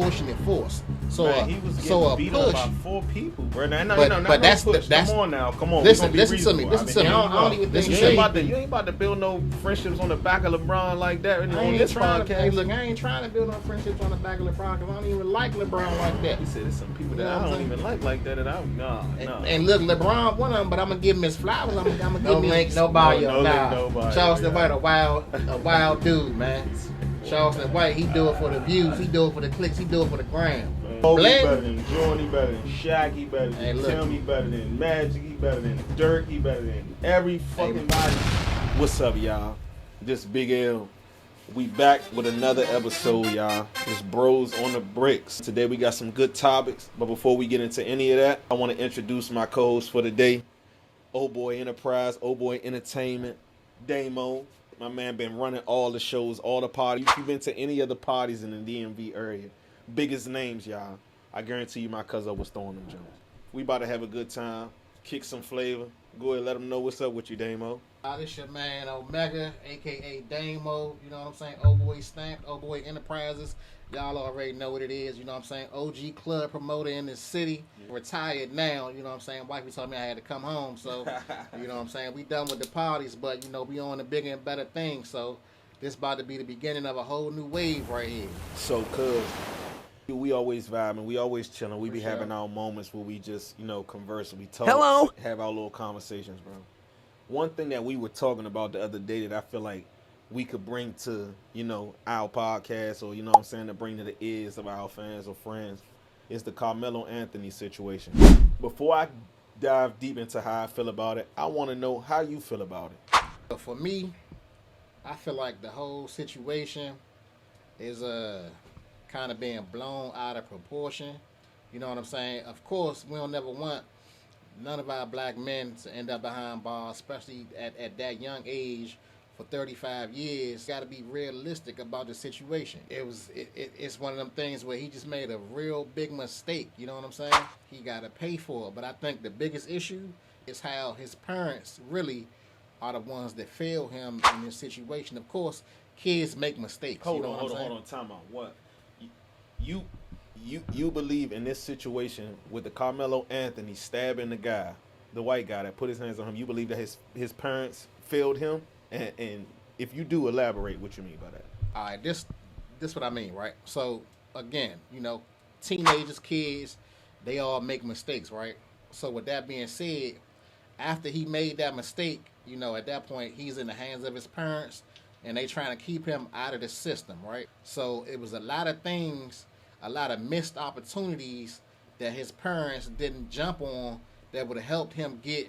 disproportionate force. So Man, he was getting beat up by 4 people, bro. But that's come on now, come on. Listen to me. Listen to me. I don't even think you ain't about to build no friendships on the back of LeBron like that on this podcast. Hey, look, I ain't trying to build no friendships on the back of LeBron because I don't even like LeBron like that. He said there's some people that I don't even like that. No. And look, LeBron one of them, but I'm gonna give him his flowers. I'm gonna give him link nobody. Charleston White, a wild dude, man. Charleston White, he do it for the views, he do it for the clicks, he do it for the gram. Kobe better than Jordan, he better than Shaq, he better than Tim, he better than Magic, he better than Dirk, he better than every fucking body. What's up, y'all? This Big L. We back with another episode, y'all. It's Bros on the Bricks. Today we got some good topics, but before we get into any of that, I want to introduce my co-host for the day, OBOY Enterprise, OBOY Entertainment, Damo. My man been running all the shows, all the parties. If you've been to any of the parties in the DMV area, biggest names, y'all. I guarantee you my cousin was throwing them jumps. We about to have a good time, kick some flavor. Go ahead, let them know what's up with you, Damo. This your man Omega, a.k.a. Damo. You know what I'm saying? OBOY Stamped, OBOY Enterprises. Y'all already know what it is. You know what I'm saying? OG club promoter in the city. Yeah. Retired now. You know what I'm saying? Wifey told me I had to come home. So, you know what I'm saying? We done with the parties, but, you know, we on the bigger and better things. So, this about to be the beginning of a whole new wave right here. So, cuz, we always vibing. We always chilling. We be having our moments where we just, you know, converse. We talk. Have our little conversations, bro. One thing that we were talking about the other day that I feel like we could bring to, you know, our podcast or, you know what I'm saying, to bring to the ears of our fans or friends is the Carmelo Anthony situation. Before I dive deep into how I feel about it, I want to know how you feel about it. For me, I feel like the whole situation is kind of being blown out of proportion. You know what I'm saying? Of course, we don't never want none of our black men to end up behind bars, especially at that young age. For 35 years, got to be realistic about the situation. It's one of them things where he just made a real big mistake. You know what I'm saying? He got to pay for it. But I think the biggest issue is how his parents really are the ones that failed him in this situation. Of course, kids make mistakes. Hold on. Time out. What? You believe in this situation with the Carmelo Anthony stabbing the guy, the white guy that put his hands on him? You believe that his parents failed him? And if you do, elaborate what you mean by that. All right, this what I mean, right? So, again, you know, teenagers, kids, they all make mistakes, right? So, with that being said, after he made that mistake, you know, at that point, he's in the hands of his parents, and they trying to keep him out of the system, right? So, it was a lot of things, a lot of missed opportunities that his parents didn't jump on that would have helped him get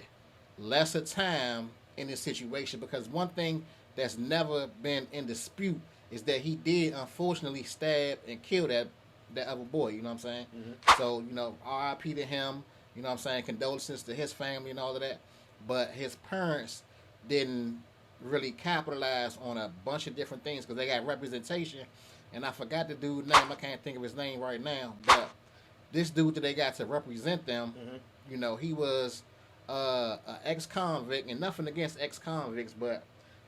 lesser time in this situation, because one thing that's never been in dispute is that he did unfortunately stab and kill that other boy, you know what I'm saying? Mm-hmm. So, you know, RIP to him, you know what I'm saying, condolences to his family and all of that, but his parents didn't really capitalize on a bunch of different things because they got representation, and I forgot the dude's name, I can't think of his name right now, but this dude that they got to represent them, you know, he was an ex-convict, and nothing against ex-convicts, but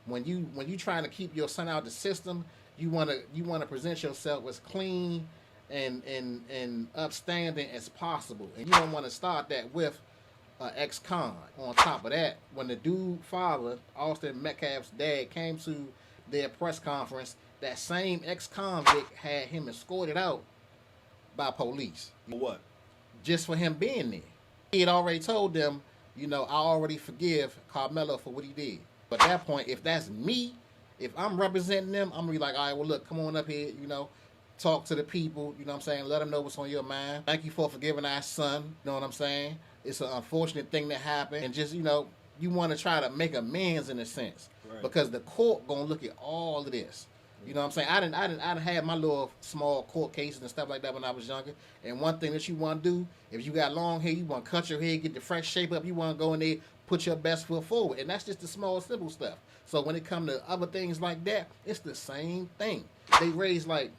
when you trying to keep your son out of the system, you want to present yourself as clean and upstanding as possible, and you don't want to start that with an ex-con. On top of that, when the dude father, Austin Metcalf's dad, came to their press conference, that same ex-convict had him escorted out by police. For what? Just for him being there. He had already told them, you know, I already forgive Carmelo for what he did. But at that point, if that's me, if I'm representing them, I'm going to be like, all right, well, look, come on up here, you know, talk to the people, you know what I'm saying, let them know what's on your mind. Thank you for forgiving our son, you know what I'm saying? It's an unfortunate thing that happened. And just, you know, you want to try to make amends in a sense. Right. Because the court going to look at all of this. You know what I'm saying? I didn't have my little small court cases and stuff like that when I was younger. And one thing that you want to do, if you got long hair, you want to cut your hair, get the fresh shape up, you want to go in there, put your best foot forward. And that's just the small, simple stuff. So when it comes to other things like that, it's the same thing. They raised like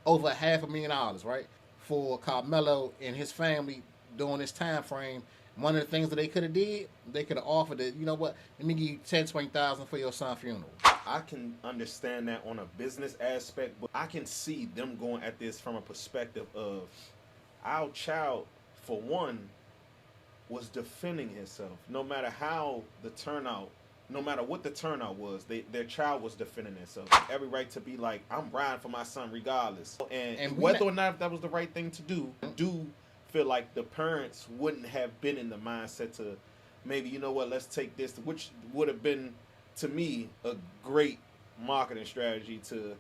over $500,000, right, for Carmelo and his family during this time frame. One of the things that they could have did, they could have offered it. You know what? Let me give you 10,000, 20,000 for your son's funeral. I can understand that on a business aspect, but I can see them going at this from a perspective of our child, for one, was defending himself. No matter how the turnout, no matter what the turnout was, their child was defending themselves. Every right to be like, I'm riding for my son regardless. And whether or not that was the right thing to do, I do feel like the parents wouldn't have been in the mindset to maybe, you know what, let's take this, which would have been, to me, a great marketing strategy to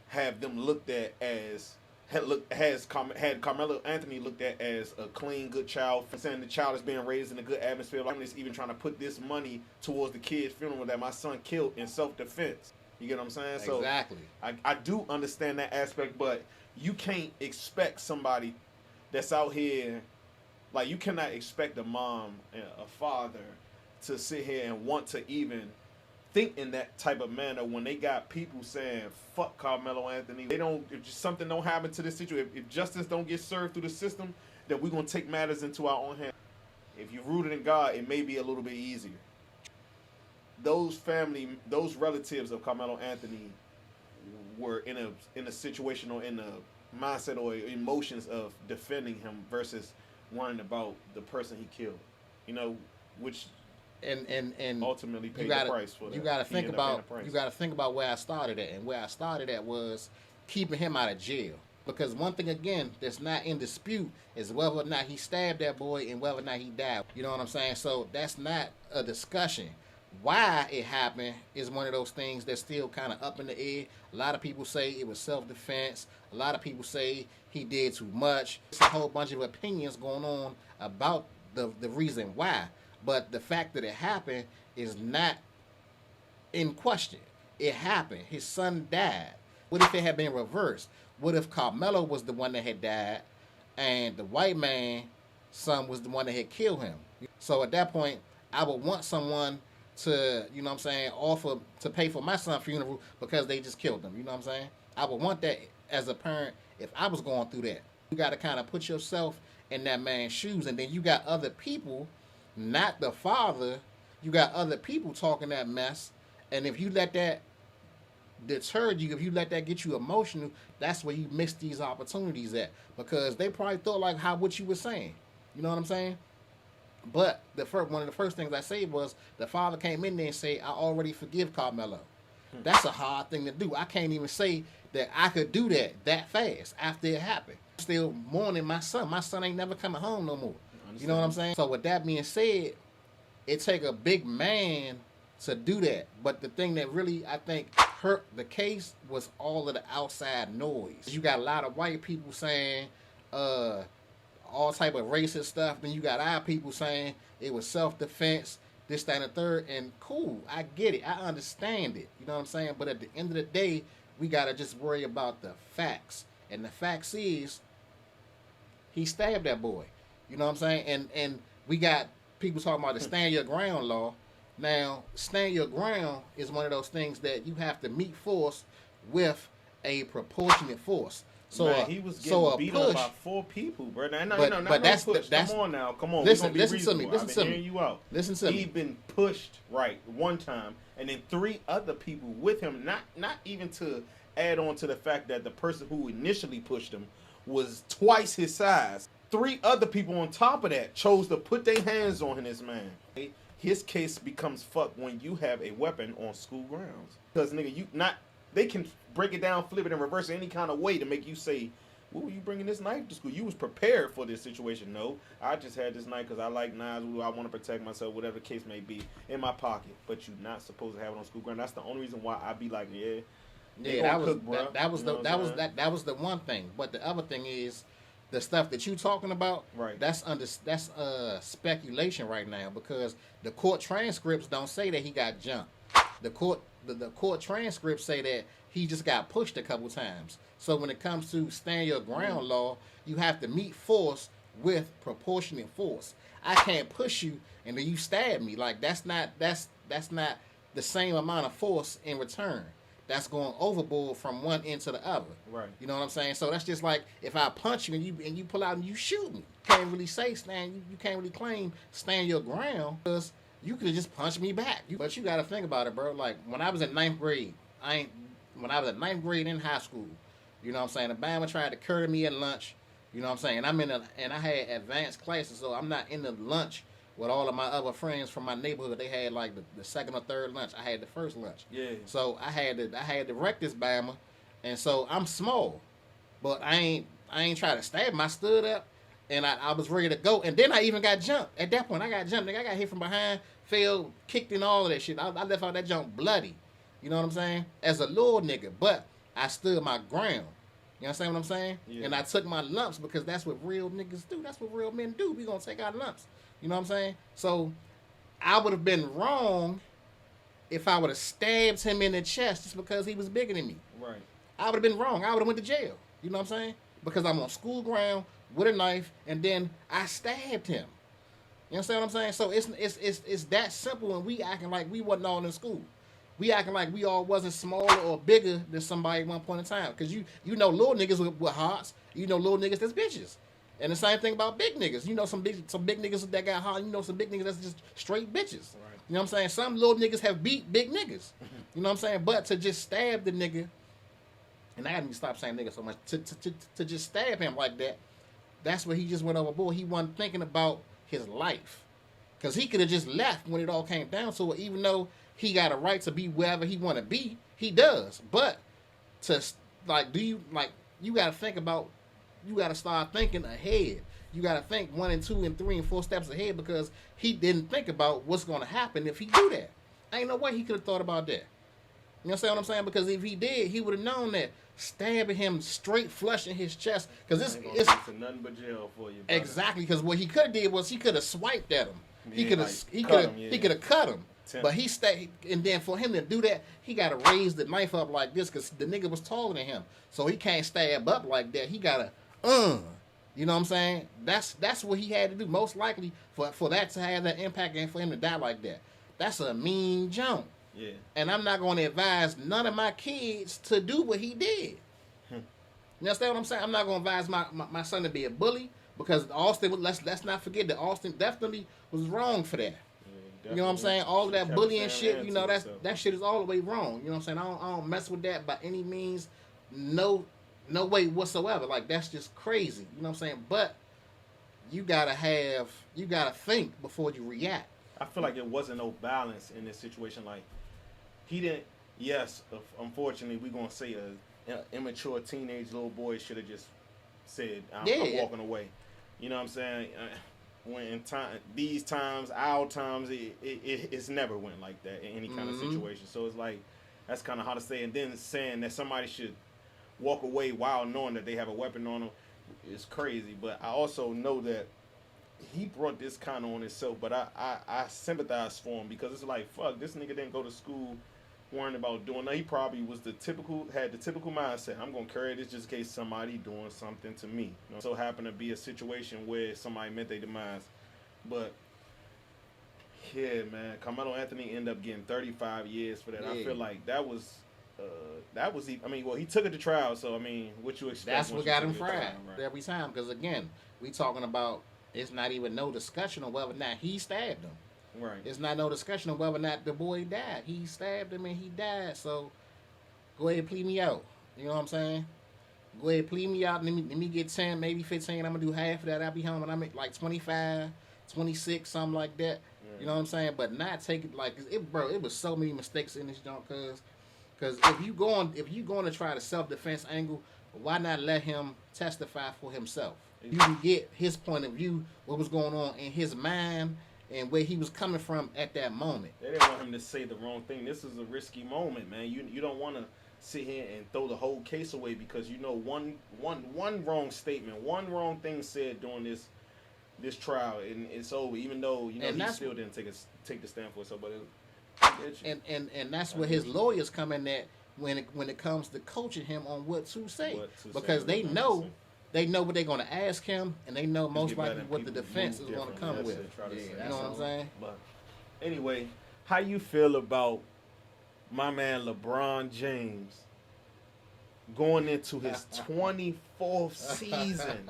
have them looked at as had Carmelo Anthony looked at as a clean, good child, saying the child is being raised in a good atmosphere. I'm just even trying to put this money towards the kid's funeral that my son killed in self-defense. You get what I'm saying? Exactly. So I do understand that aspect, but you can't expect somebody that's out here, like you cannot expect a mom and a father to sit here and want to even think in that type of manner when they got people saying fuck Carmelo Anthony. They don't, if just something don't happen to this situation, if justice don't get served through the system, then we're gonna take matters into our own hands. If you're rooted in God, it may be a little bit easier. Those relatives of Carmelo Anthony were in a situation or in a mindset or emotions of defending him versus worrying about the person he killed. You know, which and ultimately paid the price for that. You got to think about where I started at, and where I started at was keeping him out of jail. Because one thing again that's not in dispute is whether or not he stabbed that boy and whether or not he died. You know what I'm saying? So that's not a discussion. Why it happened is one of those things that's still kind of up in the air. A lot of people say it was self-defense. A lot of people say he did too much. It's a whole bunch of opinions going on about the reason why. But the fact that it happened is not in question. It happened. His son died. What if it had been reversed? What if Carmelo was the one that had died and the white man's son was the one that had killed him? So at that point, I would want someone to, you know what I'm saying, offer to pay for my son's funeral because they just killed him. You know what I'm saying? I would want that as a parent if I was going through that. You got to kind of put yourself in that man's shoes, and then you got other people, not the father, you got other people talking that mess, and if you let that deter you, if you let that get you emotional, that's where you miss these opportunities at, because they probably thought like what you were saying. You know what I'm saying? But one of the first things I said was the father came in there and said, I already forgive Carmelo. That's a hard thing to do. I can't even say that I could do that fast after it happened. I'm still mourning my son. My son ain't never coming home no more. You know what I'm saying? So with that being said, it take a big man to do that. But the thing that really, I think, hurt the case was all of the outside noise. You got a lot of white people saying all type of racist stuff. Then you got our people saying it was self-defense, this, that, and the third. And cool, I get it. I understand it. You know what I'm saying? But at the end of the day, we got to just worry about the facts. And the facts is, he stabbed that boy. You know what I'm saying? And we got people talking about the stand your ground law. Now, stand your ground is one of those things that you have to meet force with a proportionate force. So man, he was getting beat up by 4 people, bro. That's come on now. Come on. Listen to me. Listen to me. Hearing you out. Listen to me. He'd been pushed right one time, and then 3 other people with him. Not even to add on to the fact that the person who initially pushed him was twice his size. 3 other people on top of that chose to put their hands on this man. His case becomes fucked when you have a weapon on school grounds. Because nigga, they can break it down, flip it, and reverse it any kind of way to make you say, "Well, you bringing this knife to school? You was prepared for this situation." No, I just had this knife because I like knives. I want to protect myself, whatever the case may be, in my pocket. But you're not supposed to have it on school ground. That's the only reason why I be like, that was the one thing. But the other thing is, the stuff that you talking about, right? That's speculation right now, because the court transcripts don't say that he got jumped. The court transcripts say that he just got pushed a couple times. So when it comes to stand your ground law, you have to meet force with proportionate force. I can't push you and then you stab me. Like that's not the same amount of force in return. that's going overboard from one end to the other. Right. You know what I'm saying? So that's just like if I punch you and you pull out and you shoot me. You can't really say stand. You can't really claim stand your ground because you could have just punched me back. But you got to think about it, bro. Like when I was in ninth grade, when I was in ninth grade in high school, you know what I'm saying? Alabama tried to curve me at lunch. You know what I'm saying? And I had advanced classes, so I'm not in the lunch with all of my other friends from my neighborhood. They had like the second or third lunch. I had the first lunch. Yeah. So I had to wreck this Bama, and so I'm small, but I ain't try to stab him. I stood up, and I was ready to go, and then I even got jumped. At that point, I got jumped. Nigga, I got hit from behind, fell, kicked, and all of that shit. I left out that jump bloody. You know what I'm saying? As a little nigga, but I stood my ground. You understand what I'm saying? Yeah. And I took my lumps because that's what real niggas do. That's what real men do. We gonna take our lumps. You know what I'm saying? So I would have been wrong if I would have stabbed him in the chest just because he was bigger than me. Right. I would have been wrong. I would have went to jail. You know what I'm saying? Because I'm on school ground with a knife and then I stabbed him. You understand what I'm saying? So it's that simple, and we acting like we wasn't all in school. We acting like we all wasn't smaller or bigger than somebody at one point in time. Because you know little niggas with hearts. You know little niggas that's bitches. And the same thing about big niggas. You know some big niggas that got heart. You know some big niggas that's just straight bitches. Right. You know what I'm saying? Some little niggas have beat big niggas. You know what I'm saying? But to just stab the nigga, and I gotta stop saying nigga so much, to just stab him like that, that's where he just went overboard. He wasn't thinking about his life. Because he could have just left when it all came down to it, even though he got a right to be wherever he want to be. He does. But to, you got to think about, you got to start thinking ahead. You got to think 1 and 2 and 3 and 4 steps ahead, because he didn't think about what's going to happen if he do that. Ain't no way he could have thought about that. You understand what I'm saying? Because if he did, he would have known that stabbing him straight flush in his chest, because it's nothing but jail for you, brother. Exactly. Because what he could have did was he could have swiped at him. He could have cut him. But he stayed, and then for him to do that, he got to raise the knife up like this because the nigga was taller than him, so he can't stab up like that. He gotta, you know what I'm saying? That's what he had to do. Most likely for that to have that impact and for him to die like that. That's a mean jump. Yeah. And I'm not going to advise none of my kids to do what he did. You understand what I'm saying? I'm not going to advise my son to be a bully, because Austin. Let's not forget that Austin definitely was wrong for that. You know what I'm saying? All of that bullying shit, you know, that shit is all the way wrong. You know what I'm saying? I don't mess with that by any means. No way whatsoever. Like, that's just crazy. You know what I'm saying? But you gotta think before you react. I feel like it wasn't no balance in this situation. Like, he didn't. Yes, unfortunately, we're gonna say an immature teenage little boy should have just said, "I'm walking away." You know what I'm saying? When in our times, it's never went like that in any kind of situation. So it's like, that's kind of hard to say. And then saying that somebody should walk away while knowing that they have a weapon on them is crazy. But I also know that he brought this kind of on himself. But I sympathize for him, because it's like, fuck, this nigga didn't go to school worrying about doing that. He probably had the typical mindset. I'm gonna carry this just in case somebody doing something to me. You know, so happened to be a situation where somebody met their demise. But yeah, man, Carmelo Anthony ended up getting 35 years for that. Yeah. I feel like that was he took it to trial. So I mean, what you expect? That's what got him fried every time. Because again, we talking about, it's not even no discussion on whether or not he stabbed him. Right. There's not no discussion of whether or not the boy died. He stabbed him and he died. So go ahead and plead me out. You know what I'm saying? Go ahead and plead me out. Let me get 10, maybe 15. I'm going to do half of that. I'll be home and I'm at like 25, 26, something like that. Yeah. You know what I'm saying? But not take it like it, bro. It was so many mistakes in this junk, because if you going to try the self-defense angle, why not let him testify for himself? You can get his point of view, what was going on in his mind, and where he was coming from at that moment. They didn't want him to say the wrong thing. This is a risky moment, man. You don't want to sit here and throw the whole case away, because you know one wrong statement, one wrong thing said during this trial, and it's over. Even though he still didn't take the stand for himself, but and that's where his lawyers come in at when it comes to coaching him on what to say, because they know. They know what they're going to ask him, and they know most likely what the defense is going to come with. You know what I'm saying? But anyway, how you feel about my man LeBron James going into his 24th season.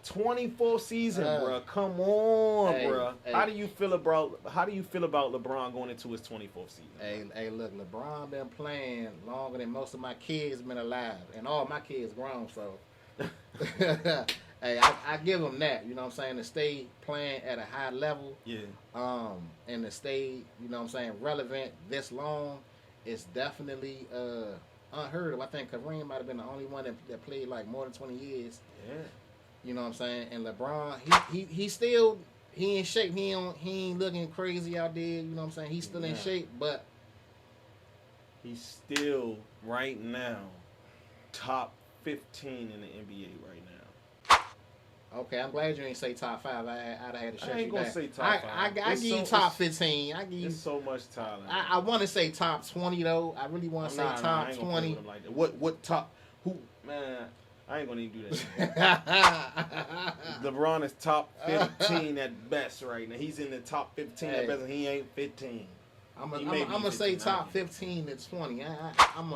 24th season, bro. Come on, bro. How do you feel about LeBron going into his 24th season? Hey, look, LeBron been playing longer than most of my kids been alive, and all my kids grown. So, hey, I give him that. You know what I'm saying? To stay playing at a high level, and to stay, you know what I'm saying, relevant this long, it's definitely unheard of. I think Kareem might have been the only one that played like more than 20 years. Yeah. You know what I'm saying? And LeBron, he still in shape. He ain't looking crazy out there. You know what I'm saying? He's still in shape, but he's still right now top 15 in the NBA right now. Okay, I'm glad you ain't say top 5. I'd have had to shut you down. I ain't gonna say top 5. I give you top 15. I give you so much talent. I want to say top 20 though. I really want to say top 20. Like that. What top? Who, man? I ain't gonna even do that. LeBron is top 15 at best right now. He's in the top 15 at best, and he ain't 15. I'm gonna say top 15 to 20. I'm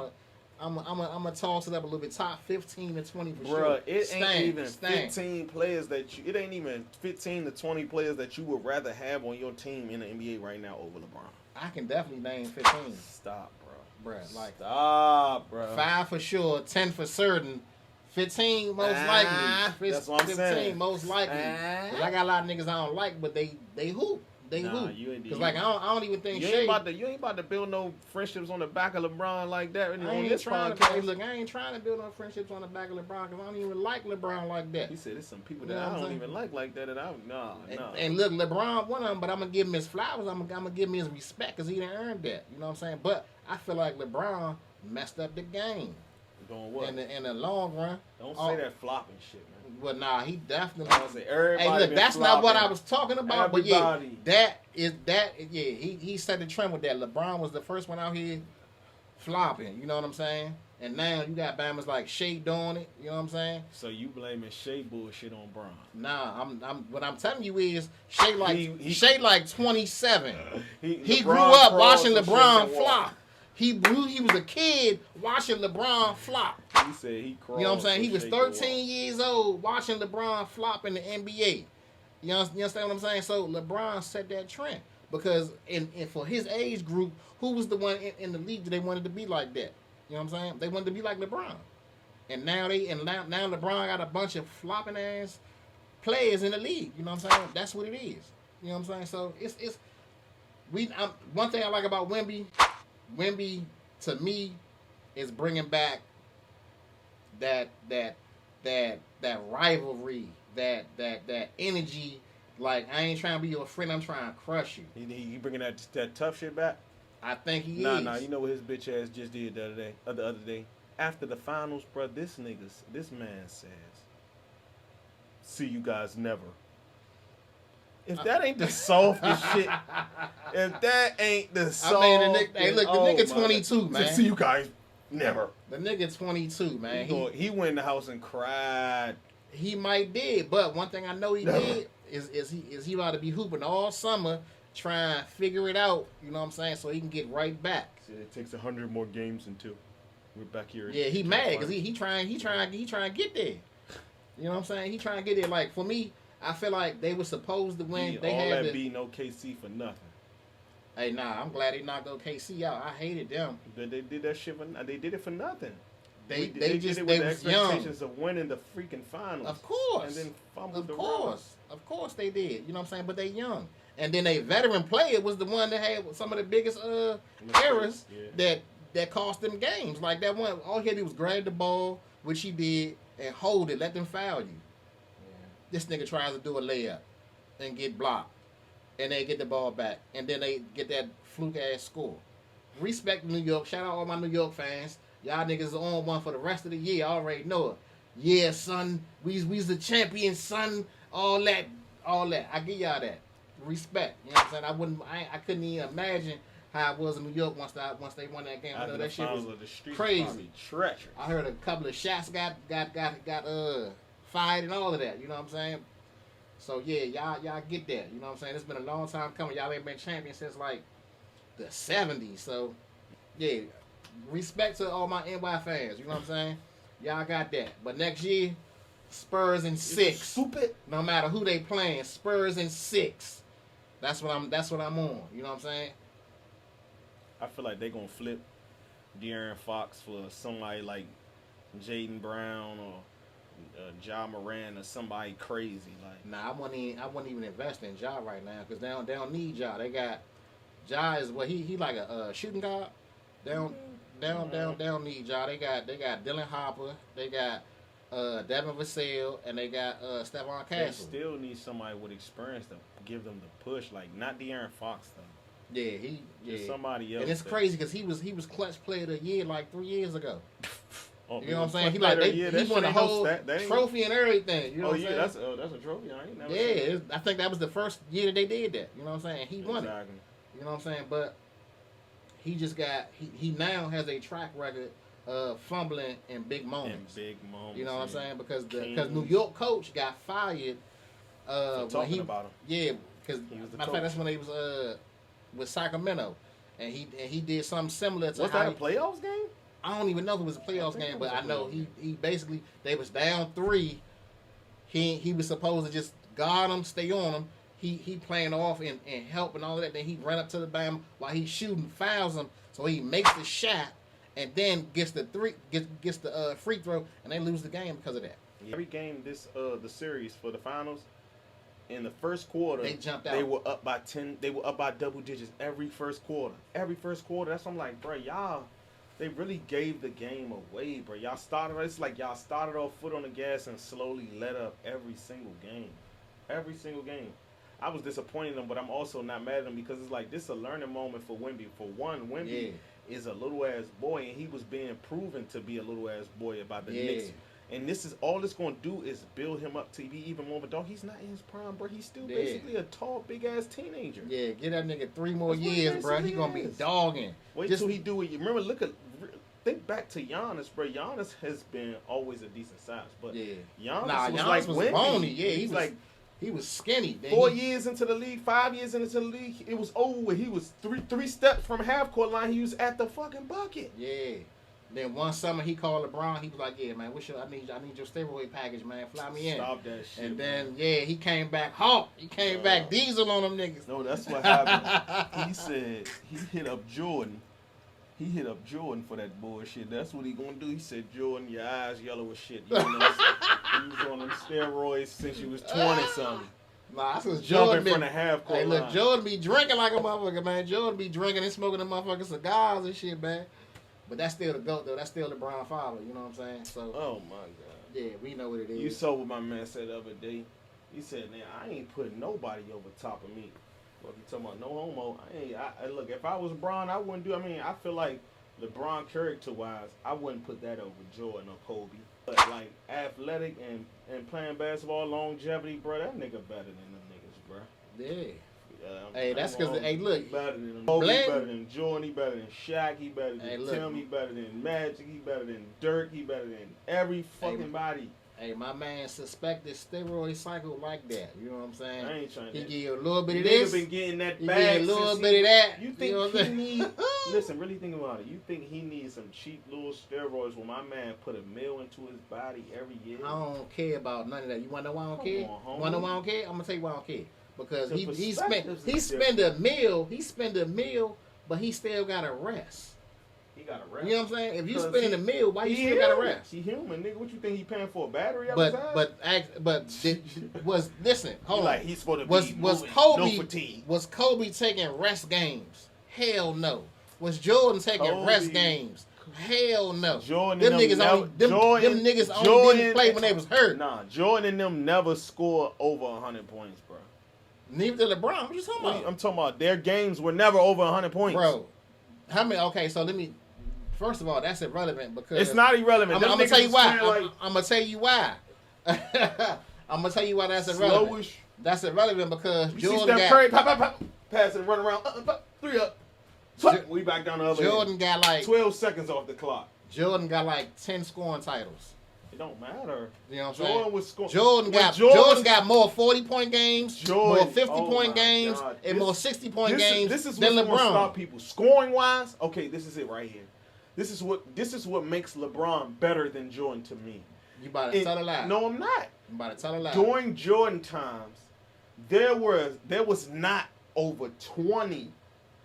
gonna toss it up a little bit. Top 15 to 20 for sure. Bruh, it ain't even 15 players that you. It ain't even 15 to 20 players that you would rather have on your team in the NBA right now over LeBron. I can definitely name 15. Stop, bro. Like stop, bro. 5 for sure, 10 for certain. 15 most likely. That's what I'm 15 saying. Most likely. Cause I got a lot of niggas I don't like, but they hoop. They hoop. Cause like I don't even think you ain't about to build no friendships on the back of LeBron like that. I ain't trying to build no friendships on the back of LeBron because I don't even like LeBron like that. He said there's some people that I don't even like that. And look, LeBron one of them, but I'm gonna give him his flowers. I'm gonna give him his respect because he didn't earn that. You know what I'm saying? But I feel like LeBron messed up the game. Doing what? In the long run. Don't say that flopping shit, man. Well, nah, he definitely. Hey, look, that's not what I was talking about. Everybody. But he set the trend with that. LeBron was the first one out here flopping. You know what I'm saying? And now you got Bama's like Shea doing it. You know what I'm saying? So you blaming Shea bullshit on Bron? Nah, what I'm telling you is Shea like 27. He grew up watching LeBron flop. He was a kid watching LeBron flop. He said he crawled. You know what I'm saying? He was 13 years old watching LeBron flop in the NBA. You understand what I'm saying? So LeBron set that trend because in for his age group, who was the one in the league that they wanted to be like that? You know what I'm saying? They wanted to be like LeBron. And now now LeBron got a bunch of flopping ass players in the league. You know what I'm saying? That's what it is. You know what I'm saying? So it's one thing I like about Wemby, to me, is bringing back that rivalry, that energy. Like, I ain't trying to be your friend, I'm trying to crush you. He bringing that tough shit back? I think he is. Nah, you know what his bitch ass just did the other day? After the finals, bro, this man says, see you guys never. If that ain't the softest shit, if that ain't the softest... the nigga 22, man. See you guys never. The nigga 22, man. He went in the house and cried. He might did, but one thing I know he did is he about to be hooping all summer, trying to figure it out, you know what I'm saying, so he can get right back. See, it takes 100 more games until we're back here. Yeah, he mad because he trying to get there. You know what I'm saying? He trying to get there. Like, for me, I feel like they were supposed to win. They all had that beating OKC for nothing. Hey, nah, I'm glad they knocked OKC out. I hated them. They did that shit they did it for nothing. They did it with the expectations of winning the freaking finals. Of course. And then fumbled the Of course they did. You know what I'm saying? But they young. And then a veteran player was the one that had some of the biggest errors that cost them games. Like that one, all he had to do was grab the ball, which he did, and hold it, let them foul you. This nigga tries to do a layup and get blocked. And they get the ball back. And then they get that fluke-ass score. Respect New York. Shout out all my New York fans. Y'all niggas are on one for the rest of the year. I already know it. Yeah, son. We's the champions, son. All that. I give y'all that. Respect. You know what I'm saying? I couldn't even imagine how it was in New York once they won that game. I know that shit was crazy. I heard a couple of shots got fired and all of that. You know what I'm saying? So yeah, y'all get that. You know what I'm saying? It's been a long time coming. Y'all ain't been champions since like the 70s. So Yeah, respect to all my NY fans. You know what I'm saying? Y'all got that. But next year, Spurs in 6. Stupid. No matter who they playing, Spurs in 6. That's what I'm on. You know what I'm saying? I feel like they're gonna flip De'Aaron Fox for somebody like Jaden Brown or Ja Moran or somebody crazy. Like, nah, I wouldn't even invest in Ja right now because they don't need Ja. They got Ja is what he like a shooting guard. They don't need Ja. They got Dylan Hopper. They got Devin Vassell and they got Stephon Castle. they still need somebody with experience to give them the push. Like, not De'Aaron Fox though. Yeah, Just somebody else. And it's crazy because he was clutch player of the year like 3 years ago. Oh, you know what I'm saying? He won the whole trophy and everything. You know what I'm saying? That's a trophy. I ain't never seen I think that was the first year that they did that. You know what I'm saying? He won it. You know what I'm saying? But he just got he now has a track record of fumbling in big moments. You know what I'm saying? Because New York coach got fired. Talking about him. Yeah, because matter of fact, that's when he was with Sacramento, and he did something similar to. Was that a playoffs game? I don't even know if it was a playoffs game, but I know he basically they was down 3. He was supposed to just guard them, stay on them. He playing off and help and all of that. Then he run up to the bam while he's shooting, fouls him, so he makes the shot and then gets the free throw, and they lose the game because of that. Every game the series for the finals. In the first quarter, they jumped out. They were up by 10. They were up by double digits every first quarter. That's what I'm like, bro. Y'all, they really gave the game away, bro. Y'all started off foot on the gas and slowly let up every single game. I was disappointed in them, but I'm also not mad at them because it's like this is a learning moment for Wemby. For one, Wemby is a little ass boy, and he was being proven to be a little ass boy about the Knicks. And this is all it's going to do is build him up to be even more of a dog. He's not in his prime, bro. He's still basically a tall, big-ass teenager. Yeah, get that nigga 3 more years, bro. He's going to be dogging. Wait till he do it. Remember, think back to Giannis, bro. Giannis has been always a decent size. But Giannis was bony. Yeah, he was skinny. 4 years into the league, 5 years into the league, it was over. He was three steps from half-court line. He was at the fucking bucket. Yeah. Then one summer he called LeBron. He was like, "Yeah, man, I need your steroid package, man. Fly me in." Stop that shit. And then he came back hot. He came back diesel on them niggas. No, that's what happened. He said he hit up Jordan. He hit up Jordan for that bullshit. That's what he gonna do. He said, "Jordan, your eyes yellow as shit." You know, he was on them steroids since he was 20-something. Nah, that's because Jordan from the half court. Hey, look, Jordan be drinking like a motherfucker, man. Jordan be drinking and smoking them motherfucking cigars and shit, man. But that's still the GOAT, though. That's still the LeBron father. You know what I'm saying? So. Oh my God. Yeah, we know what it is. You saw what my man said the other day. He said, "Man, I ain't putting nobody over top of me." Well, if you talking about no homo, I look. If I was LeBron, I wouldn't do. I mean, I feel like LeBron character-wise, I wouldn't put that over Jordan or Kobe. But like athletic and playing basketball, longevity, bro, that nigga better than them niggas, bro. Yeah. Hey, that's because look, better than Kobe, better than Jordan, he better than Shaq, he better than Tim, he better than Magic, he better than Dirk, he better than every fucking body. Hey, my man suspected steroid cycle like that. You know what I'm saying? I ain't trying to. He give you a little bit of this. Been getting that he bag. He a little bit of that. You think he need? Listen, really think about it. You think he needs some cheap little steroids when my man put $1 million into his body every year? I don't care about none of that. You wanna know why I don't care? You wanna know why I don't care? I'm gonna tell you why I don't care. Because he spend $1 million, but he still gotta rest. He gotta rest. You know what I'm saying? If you spending $1 million, why you still gotta rest? He human, nigga. What you think he paying for a battery? Listen, hold on. Like he's supposed to be no fatigue. Was Kobe taking rest games? Hell no. Was Jordan taking rest games? Hell no. Jordan them niggas didn't play when they was hurt. Nah, Jordan and them never score over 100 points, bro. Neither did LeBron. What you talking about? I'm talking about their games were never over 100 points. Bro, how many? Okay, so let me. First of all, that's irrelevant because it's not irrelevant. I'm gonna tell you why. I'm gonna tell you why. I'm gonna tell you why that's irrelevant. Slowish. That's irrelevant because Jordan got Curry, pop, pass and run around, 3 up. We back down the other Jordan end. got like 12 seconds off the clock. Jordan got like 10 scoring titles. It don't matter. You know what I'm Jordan saying? was scoring. Jordan got more 40-point games, more 50-point games, and more 60-point games this is than what's LeBron. Gonna stop people scoring wise. Okay, this is it right here. This is what makes LeBron better than Jordan to me. You about to tell a lie? No, I'm not. I'm about to tell a lie. During Jordan times, there was not over 20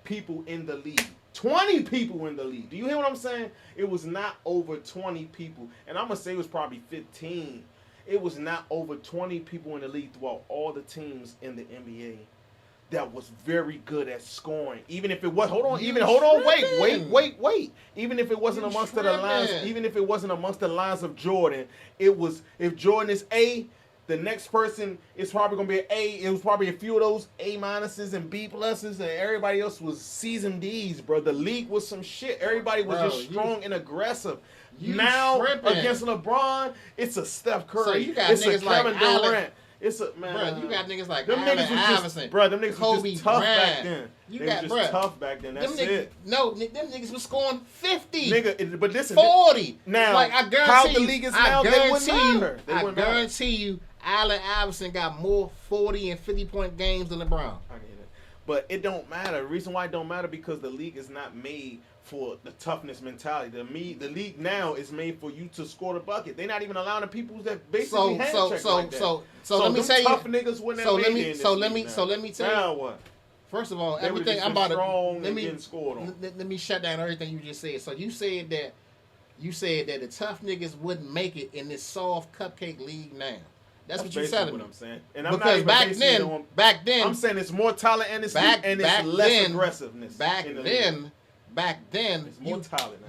people in the league. 20 people in the league. Do you hear what I'm saying? It was not over 20 people. And I'm going to say it was probably 15. It was not over 20 people in the league throughout all the teams in the NBA that was very good at scoring. Even if it was, wait. Even if it wasn't amongst the lines of Jordan, it was, if Jordan is A, the next person is probably going to be an A. It was probably a few of those A minuses and B pluses, and everybody else was C's and D's, bro. The league was some shit. Everybody was just strong and aggressive. Now, against LeBron, it's a Steph Curry. So you got niggas like Kevin Durant. It's a man. Bro, you got niggas like them Allen Iverson. Bro, them niggas was just tough back then. They were just tough back then. That's it. No, them niggas was scoring 50. Nigga, but listen, 40. Now, like I guarantee how the league is now, I guarantee you, Allen Iverson got more 40 and 50-point games than LeBron. I get it. But it don't matter. The reason why it don't matter because the league is not made for the toughness mentality. The league now is made for you to score the bucket. They're not even allowing the people that basically hand check like that. So let me tell you, tough niggas wouldn't have made it. So let me tell you. Now what? First of all, they everything I'm about to let me shut down everything you just said. So you said that the tough niggas wouldn't make it in this soft cupcake league now. That's what you're telling me. I'm saying. And I'm because not back then, I'm saying it's more talent in this league and it's less aggressiveness. Back then, it's more talent.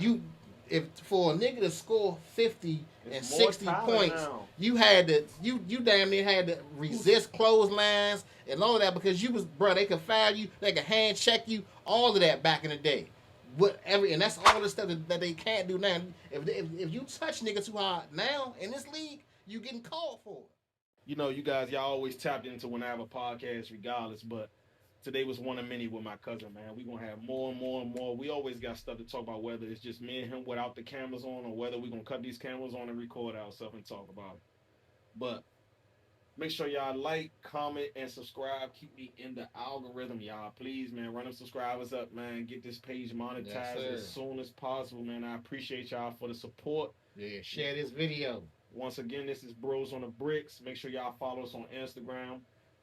If for a nigga to score 50 and 60 points, you had to you damn near had to resist clotheslines and all of that because you was they could foul you, they could hand check you, all of that back in the day. And that's all the stuff that they can't do now. If you touch niggas too hard now in this league, you getting called for it. You know, you guys, y'all always tapped into when I have a podcast regardless, but today was one of many with my cousin, man. We're going to have more and more and more. We always got stuff to talk about, whether it's just me and him without the cameras on or whether we're going to cut these cameras on and record ourselves and talk about it. But make sure y'all like, comment, and subscribe. Keep me in the algorithm, y'all. Please, man, run them subscribers up, man. Get this page monetized as soon as possible, man. I appreciate y'all for the support. Yeah, share this video. Once again, this is Bros on the Bricks. Make sure y'all follow us on Instagram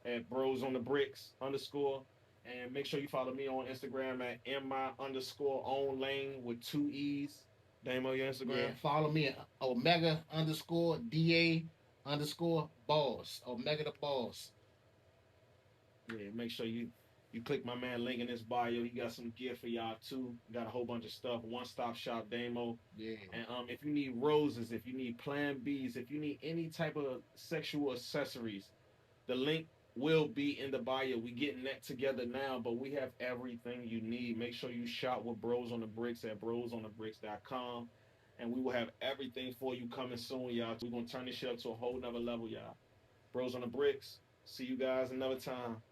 at Bros on the Bricks _. And make sure you follow me on Instagram at MI_own_lane with 2 E's. Damo, your Instagram? Yeah, follow me at Omega_DA_boss. Omega the boss. Yeah, make sure you click my man link in this bio. He got some gear for y'all too. Got a whole bunch of stuff. One-stop shop Damo. Yeah. And if you need roses, if you need Plan Bs, if you need any type of sexual accessories, the link will be in the bio. We getting that together now, but we have everything you need. Make sure you shop with Bros on the Bricks at brosonthebricks.com. And we will have everything for you coming soon, y'all. We're going to turn this shit up to a whole nother level, y'all. Bros on the Bricks. See you guys another time.